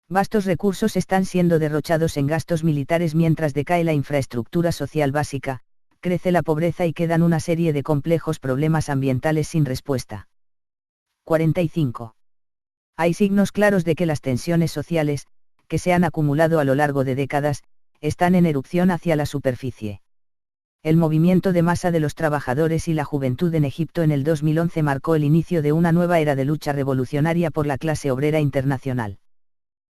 Vastos recursos están siendo derrochados en gastos militares mientras decae la infraestructura social básica, crece la pobreza y quedan una serie de complejos problemas ambientales sin respuesta. 45. Hay signos claros de que las tensiones sociales, que se han acumulado a lo largo de décadas, están en erupción hacia la superficie. El movimiento de masa de los trabajadores y la juventud en Egipto en el 2011 marcó el inicio de una nueva era de lucha revolucionaria por la clase obrera internacional.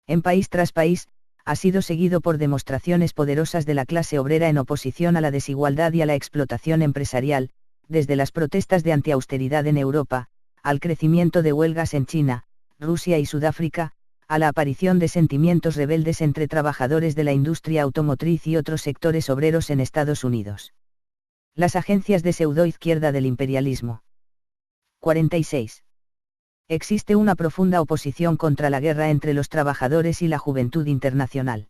En país tras país, ha sido seguido por demostraciones poderosas de la clase obrera en oposición a la desigualdad y a la explotación empresarial, desde las protestas de antiausteridad en Europa, al crecimiento de huelgas en China, Rusia y Sudáfrica, a la aparición de sentimientos rebeldes entre trabajadores de la industria automotriz y otros sectores obreros en Estados Unidos. Las agencias de pseudoizquierda del imperialismo. 46. Existe una profunda oposición contra la guerra entre los trabajadores y la juventud internacional.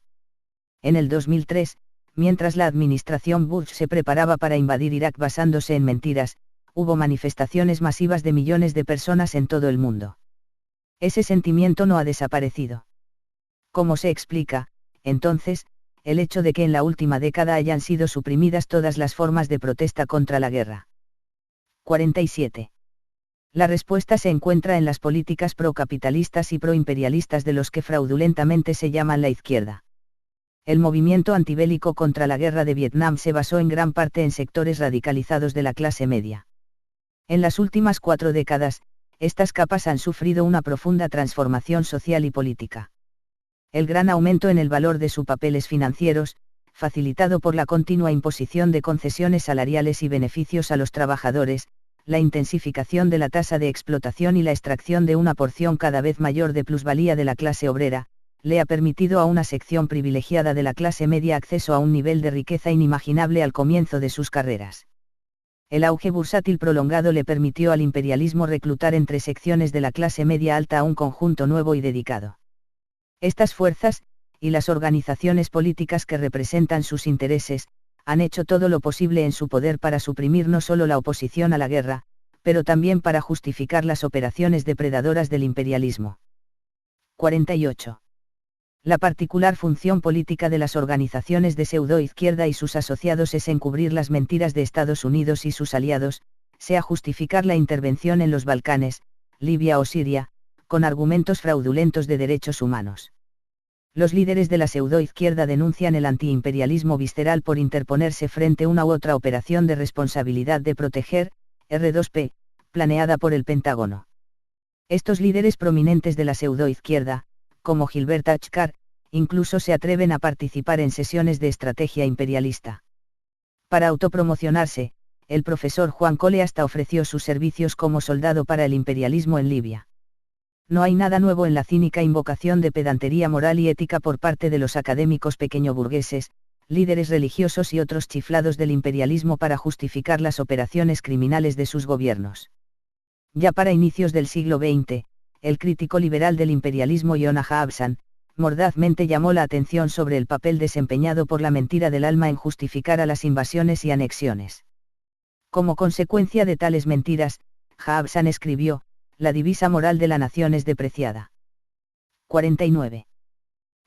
En el 2003, mientras la administración Bush se preparaba para invadir Irak basándose en mentiras, hubo manifestaciones masivas de millones de personas en todo el mundo. Ese sentimiento no ha desaparecido. ¿Cómo se explica, entonces, el hecho de que en la última década hayan sido suprimidas todas las formas de protesta contra la guerra? 47. La respuesta se encuentra en las políticas procapitalistas y proimperialistas de los que fraudulentamente se llaman la izquierda. El movimiento antibélico contra la guerra de Vietnam se basó en gran parte en sectores radicalizados de la clase media. En las últimas 4 décadas, estas capas han sufrido una profunda transformación social y política. El gran aumento en el valor de sus papeles financieros, facilitado por la continua imposición de concesiones salariales y beneficios a los trabajadores, la intensificación de la tasa de explotación y la extracción de una porción cada vez mayor de plusvalía de la clase obrera, le ha permitido a una sección privilegiada de la clase media acceso a un nivel de riqueza inimaginable al comienzo de sus carreras. El auge bursátil prolongado le permitió al imperialismo reclutar entre secciones de la clase media alta a un conjunto nuevo y dedicado. Estas fuerzas, y las organizaciones políticas que representan sus intereses, han hecho todo lo posible en su poder para suprimir no solo la oposición a la guerra, pero también para justificar las operaciones depredadoras del imperialismo. 48. La particular función política de las organizaciones de pseudoizquierda y sus asociados es encubrir las mentiras de Estados Unidos y sus aliados, sea justificar la intervención en los Balcanes, Libia o Siria, con argumentos fraudulentos de derechos humanos. Los líderes de la pseudoizquierda denuncian el antiimperialismo visceral por interponerse frente a una u otra operación de responsabilidad de proteger, R2P, planeada por el Pentágono. Estos líderes prominentes de la pseudoizquierda, como Gilbert Achcar, incluso se atreven a participar en sesiones de estrategia imperialista. Para autopromocionarse, el profesor Juan Cole hasta ofreció sus servicios como soldado para el imperialismo en Libia. No hay nada nuevo en la cínica invocación de pedantería moral y ética por parte de los académicos pequeñoburgueses, líderes religiosos y otros chiflados del imperialismo para justificar las operaciones criminales de sus gobiernos. Ya para inicios del siglo XX, el crítico liberal del imperialismo Yonah Habsan, mordazmente llamó la atención sobre el papel desempeñado por la mentira del alma en justificar a las invasiones y anexiones. Como consecuencia de tales mentiras, Habsan escribió, la divisa moral de la nación es depreciada. 49.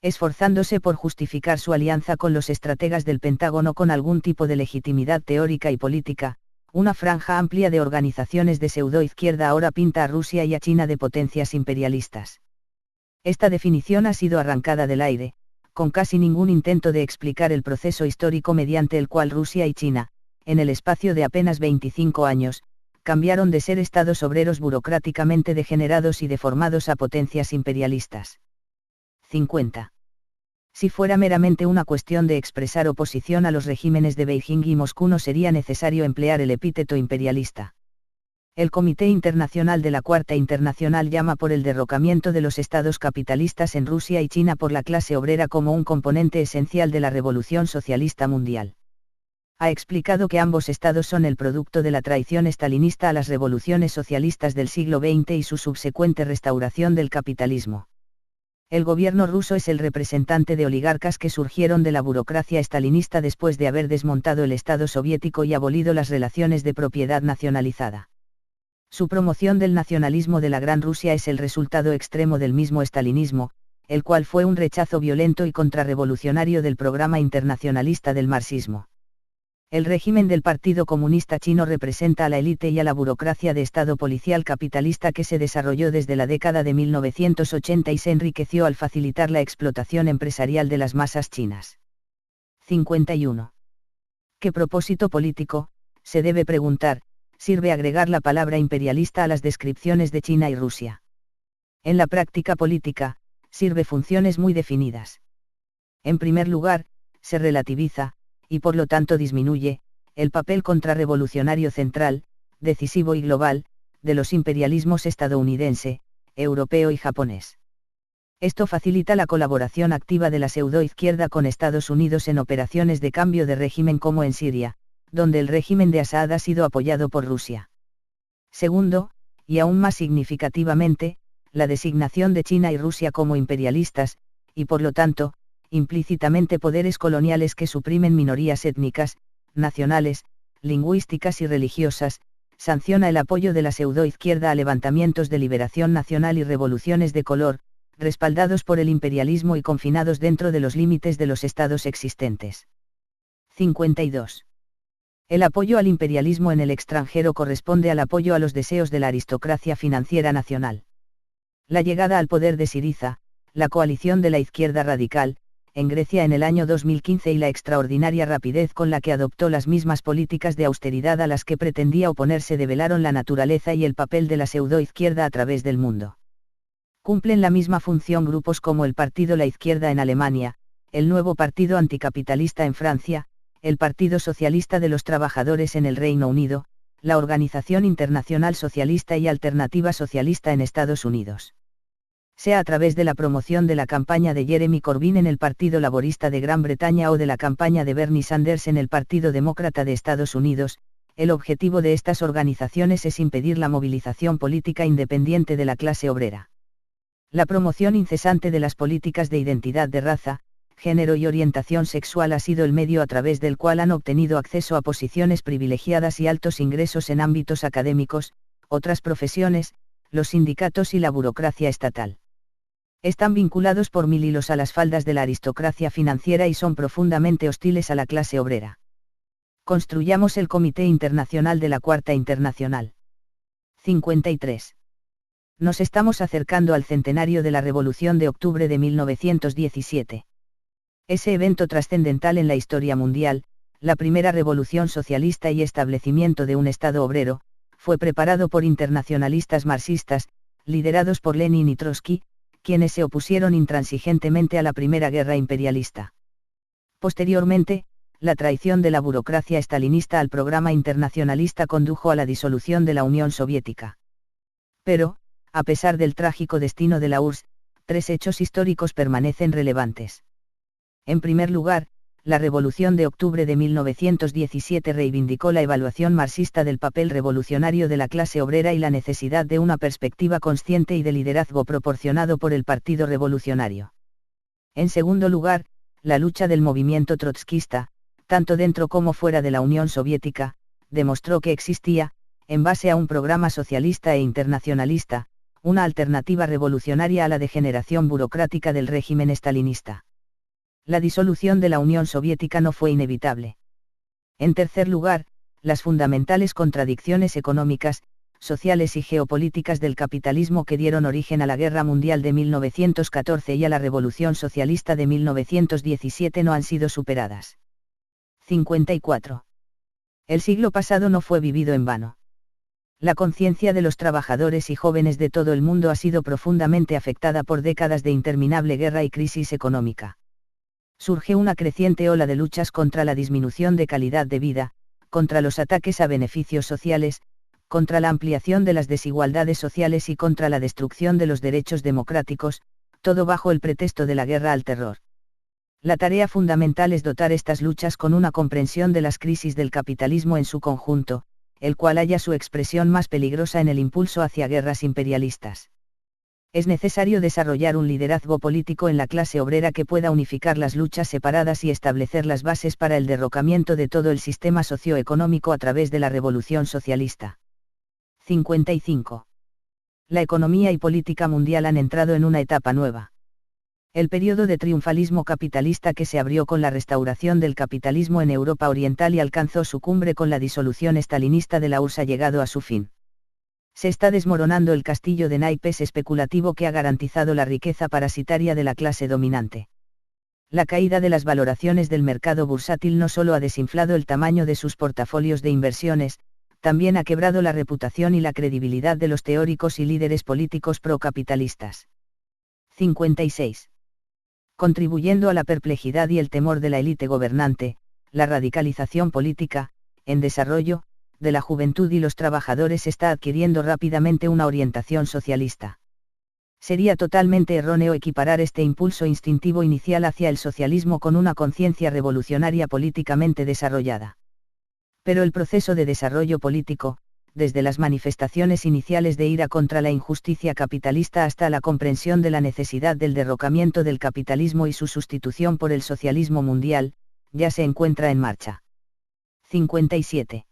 Esforzándose por justificar su alianza con los estrategas del Pentágono con algún tipo de legitimidad teórica y política, una franja amplia de organizaciones de pseudoizquierda ahora pinta a Rusia y a China de potencias imperialistas. Esta definición ha sido arrancada del aire, con casi ningún intento de explicar el proceso histórico mediante el cual Rusia y China, en el espacio de apenas 25 años, cambiaron de ser estados obreros burocráticamente degenerados y deformados a potencias imperialistas. 50. Si fuera meramente una cuestión de expresar oposición a los regímenes de Beijing y Moscú no sería necesario emplear el epíteto imperialista. El Comité Internacional de la Cuarta Internacional llama por el derrocamiento de los estados capitalistas en Rusia y China por la clase obrera como un componente esencial de la revolución socialista mundial. Ha explicado que ambos estados son el producto de la traición estalinista a las revoluciones socialistas del siglo XX y su subsecuente restauración del capitalismo. El gobierno ruso es el representante de oligarcas que surgieron de la burocracia estalinista después de haber desmontado el Estado soviético y abolido las relaciones de propiedad nacionalizada. Su promoción del nacionalismo de la Gran Rusia es el resultado extremo del mismo estalinismo, el cual fue un rechazo violento y contrarrevolucionario del programa internacionalista del marxismo. El régimen del Partido Comunista Chino representa a la élite y a la burocracia de Estado policial capitalista que se desarrolló desde la década de 1980 y se enriqueció al facilitar la explotación empresarial de las masas chinas. 51. ¿Qué propósito político, se debe preguntar, sirve agregar la palabra imperialista a las descripciones de China y Rusia? En la práctica política, sirve funciones muy definidas. En primer lugar, se relativiza, y por lo tanto disminuye, el papel contrarrevolucionario central, decisivo y global, de los imperialismos estadounidense, europeo y japonés. Esto facilita la colaboración activa de la pseudoizquierda con Estados Unidos en operaciones de cambio de régimen como en Siria, donde el régimen de Assad ha sido apoyado por Rusia. Segundo, y aún más significativamente, la designación de China y Rusia como imperialistas, y por lo tanto, implícitamente poderes coloniales que suprimen minorías étnicas, nacionales, lingüísticas y religiosas, sanciona el apoyo de la pseudoizquierda a levantamientos de liberación nacional y revoluciones de color, respaldados por el imperialismo y confinados dentro de los límites de los estados existentes. 52. El apoyo al imperialismo en el extranjero corresponde al apoyo a los deseos de la aristocracia financiera nacional. La llegada al poder de Syriza, la coalición de la izquierda radical, en Grecia en el año 2015 y la extraordinaria rapidez con la que adoptó las mismas políticas de austeridad a las que pretendía oponerse develaron la naturaleza y el papel de la pseudoizquierda a través del mundo. Cumplen la misma función grupos como el Partido La Izquierda en Alemania, el Nuevo Partido Anticapitalista en Francia, el Partido Socialista de los Trabajadores en el Reino Unido, la Organización Internacional Socialista y Alternativa Socialista en Estados Unidos. Sea a través de la promoción de la campaña de Jeremy Corbyn en el Partido Laborista de Gran Bretaña o de la campaña de Bernie Sanders en el Partido Demócrata de Estados Unidos, el objetivo de estas organizaciones es impedir la movilización política independiente de la clase obrera. La promoción incesante de las políticas de identidad de raza, género y orientación sexual ha sido el medio a través del cual han obtenido acceso a posiciones privilegiadas y altos ingresos en ámbitos académicos, otras profesiones, los sindicatos y la burocracia estatal. Están vinculados por mil hilos a las faldas de la aristocracia financiera y son profundamente hostiles a la clase obrera. Construyamos el Comité Internacional de la Cuarta Internacional. 53. Nos estamos acercando al centenario de la Revolución de Octubre de 1917. Ese evento trascendental en la historia mundial, la primera revolución socialista y establecimiento de un Estado obrero, fue preparado por internacionalistas marxistas, liderados por Lenin y Trotsky, quienes se opusieron intransigentemente a la Primera Guerra Imperialista. Posteriormente, la traición de la burocracia estalinista al programa internacionalista condujo a la disolución de la Unión Soviética. Pero, a pesar del trágico destino de la URSS, tres hechos históricos permanecen relevantes. En primer lugar, la Revolución de Octubre de 1917 reivindicó la evaluación marxista del papel revolucionario de la clase obrera y la necesidad de una perspectiva consciente y de liderazgo proporcionado por el Partido Revolucionario. En segundo lugar, la lucha del movimiento trotskista, tanto dentro como fuera de la Unión Soviética, demostró que existía, en base a un programa socialista e internacionalista, una alternativa revolucionaria a la degeneración burocrática del régimen estalinista. La disolución de la Unión Soviética no fue inevitable. En tercer lugar, las fundamentales contradicciones económicas, sociales y geopolíticas del capitalismo que dieron origen a la Guerra Mundial de 1914 y a la Revolución Socialista de 1917 no han sido superadas. 54. El siglo pasado no fue vivido en vano. La conciencia de los trabajadores y jóvenes de todo el mundo ha sido profundamente afectada por décadas de interminable guerra y crisis económica. Surge una creciente ola de luchas contra la disminución de calidad de vida, contra los ataques a beneficios sociales, contra la ampliación de las desigualdades sociales y contra la destrucción de los derechos democráticos, todo bajo el pretexto de la guerra al terror. La tarea fundamental es dotar estas luchas con una comprensión de las crisis del capitalismo en su conjunto, el cual halla su expresión más peligrosa en el impulso hacia guerras imperialistas. Es necesario desarrollar un liderazgo político en la clase obrera que pueda unificar las luchas separadas y establecer las bases para el derrocamiento de todo el sistema socioeconómico a través de la revolución socialista. 55. La economía y política mundial han entrado en una etapa nueva. El periodo de triunfalismo capitalista que se abrió con la restauración del capitalismo en Europa Oriental y alcanzó su cumbre con la disolución estalinista de la URSS ha llegado a su fin. Se está desmoronando el castillo de naipes especulativo que ha garantizado la riqueza parasitaria de la clase dominante. La caída de las valoraciones del mercado bursátil no solo ha desinflado el tamaño de sus portafolios de inversiones, también ha quebrado la reputación y la credibilidad de los teóricos y líderes políticos procapitalistas. 56. Contribuyendo a la perplejidad y el temor de la élite gobernante, la radicalización política, en desarrollo, de la juventud y los trabajadores está adquiriendo rápidamente una orientación socialista. Sería totalmente erróneo equiparar este impulso instintivo inicial hacia el socialismo con una conciencia revolucionaria políticamente desarrollada. Pero el proceso de desarrollo político, desde las manifestaciones iniciales de ira contra la injusticia capitalista hasta la comprensión de la necesidad del derrocamiento del capitalismo y su sustitución por el socialismo mundial, ya se encuentra en marcha. 57.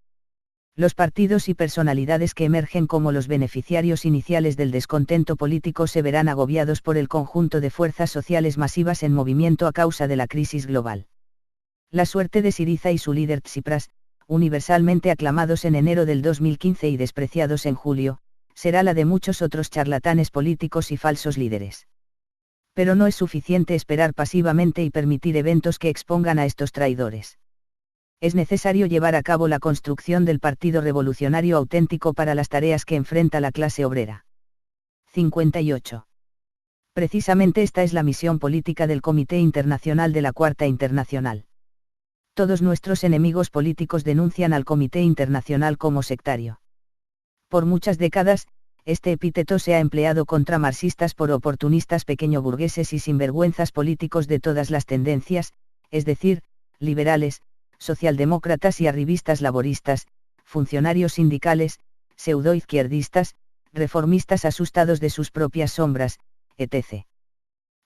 Los partidos y personalidades que emergen como los beneficiarios iniciales del descontento político se verán agobiados por el conjunto de fuerzas sociales masivas en movimiento a causa de la crisis global. La suerte de Syriza y su líder Tsipras, universalmente aclamados en enero del 2015 y despreciados en julio, será la de muchos otros charlatanes políticos y falsos líderes. Pero no es suficiente esperar pasivamente y permitir eventos que expongan a estos traidores. Es necesario llevar a cabo la construcción del Partido Revolucionario auténtico para las tareas que enfrenta la clase obrera. 58. Precisamente esta es la misión política del Comité Internacional de la Cuarta Internacional. Todos nuestros enemigos políticos denuncian al Comité Internacional como sectario. Por muchas décadas, este epíteto se ha empleado contra marxistas por oportunistas pequeñoburgueses y sinvergüenzas políticos de todas las tendencias, es decir, liberales, socialdemócratas y arribistas laboristas, funcionarios sindicales, pseudoizquierdistas, reformistas asustados de sus propias sombras, etc.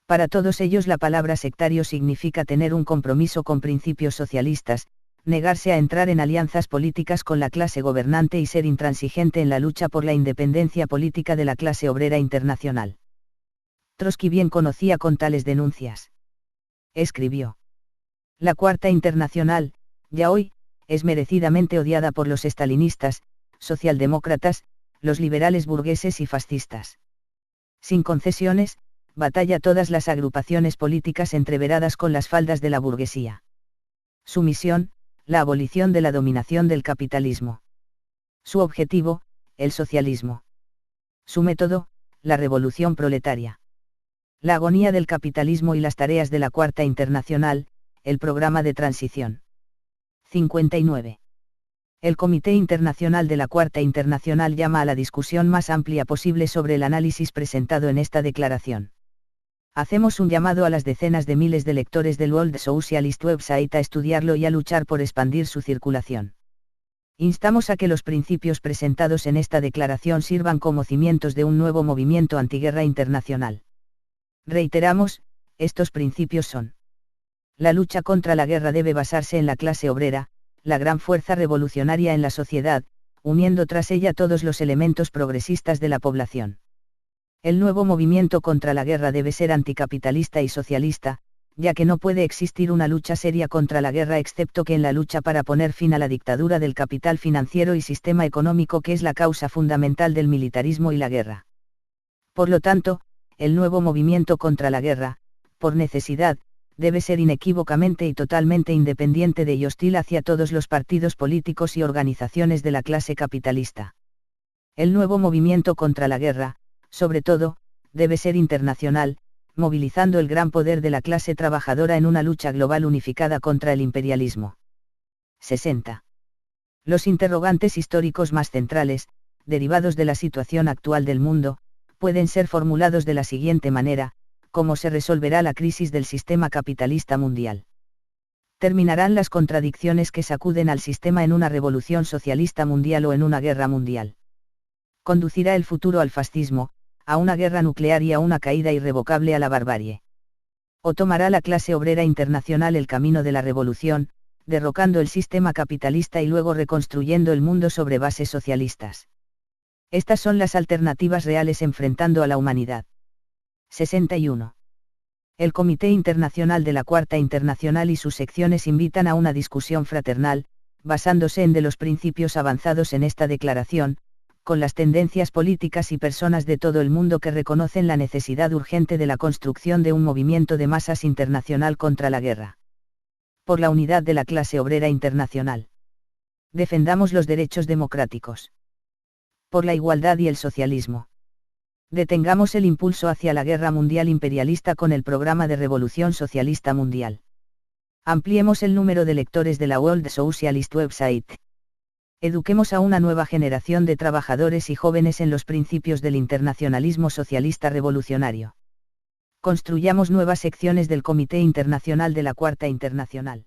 Para todos ellos la palabra sectario significa tener un compromiso con principios socialistas, negarse a entrar en alianzas políticas con la clase gobernante y ser intransigente en la lucha por la independencia política de la clase obrera internacional. Trotsky bien conocía con tales denuncias. Escribió: la Cuarta Internacional, ya hoy, es merecidamente odiada por los estalinistas, socialdemócratas, los liberales burgueses y fascistas. Sin concesiones, batalla todas las agrupaciones políticas entreveradas con las faldas de la burguesía. Su misión, la abolición de la dominación del capitalismo. Su objetivo, el socialismo. Su método, la revolución proletaria. La agonía del capitalismo y las tareas de la Cuarta Internacional, el programa de transición. 59. El Comité Internacional de la Cuarta Internacional llama a la discusión más amplia posible sobre el análisis presentado en esta declaración. Hacemos un llamado a las decenas de miles de lectores del World Socialist Website a estudiarlo y a luchar por expandir su circulación. Instamos a que los principios presentados en esta declaración sirvan como cimientos de un nuevo movimiento antiguerra internacional. Reiteramos, estos principios son: la lucha contra la guerra debe basarse en la clase obrera, la gran fuerza revolucionaria en la sociedad, uniendo tras ella todos los elementos progresistas de la población. El nuevo movimiento contra la guerra debe ser anticapitalista y socialista, ya que no puede existir una lucha seria contra la guerra excepto que en la lucha para poner fin a la dictadura del capital financiero y sistema económico que es la causa fundamental del militarismo y la guerra. Por lo tanto, el nuevo movimiento contra la guerra, por necesidad, debe ser inequívocamente y totalmente independiente de y hostil hacia todos los partidos políticos y organizaciones de la clase capitalista. El nuevo movimiento contra la guerra, sobre todo, debe ser internacional, movilizando el gran poder de la clase trabajadora en una lucha global unificada contra el imperialismo. 60. Los interrogantes históricos más centrales, derivados de la situación actual del mundo, pueden ser formulados de la siguiente manera: ¿cómo se resolverá la crisis del sistema capitalista mundial? ¿Terminarán las contradicciones que sacuden al sistema en una revolución socialista mundial o en una guerra mundial? ¿Conducirá el futuro al fascismo, a una guerra nuclear y a una caída irrevocable a la barbarie? ¿O tomará la clase obrera internacional el camino de la revolución, derrocando el sistema capitalista y luego reconstruyendo el mundo sobre bases socialistas? Estas son las alternativas reales enfrentando a la humanidad. 61. El Comité Internacional de la Cuarta Internacional y sus secciones invitan a una discusión fraternal, basándose en de los principios avanzados en esta declaración, con las tendencias políticas y personas de todo el mundo que reconocen la necesidad urgente de la construcción de un movimiento de masas internacional contra la guerra. Por la unidad de la clase obrera internacional. Defendamos los derechos democráticos. Por la igualdad y el socialismo. Detengamos el impulso hacia la guerra mundial imperialista con el programa de Revolución Socialista Mundial. Ampliemos el número de lectores de la World Socialist Website. Eduquemos a una nueva generación de trabajadores y jóvenes en los principios del internacionalismo socialista revolucionario. Construyamos nuevas secciones del Comité Internacional de la Cuarta Internacional.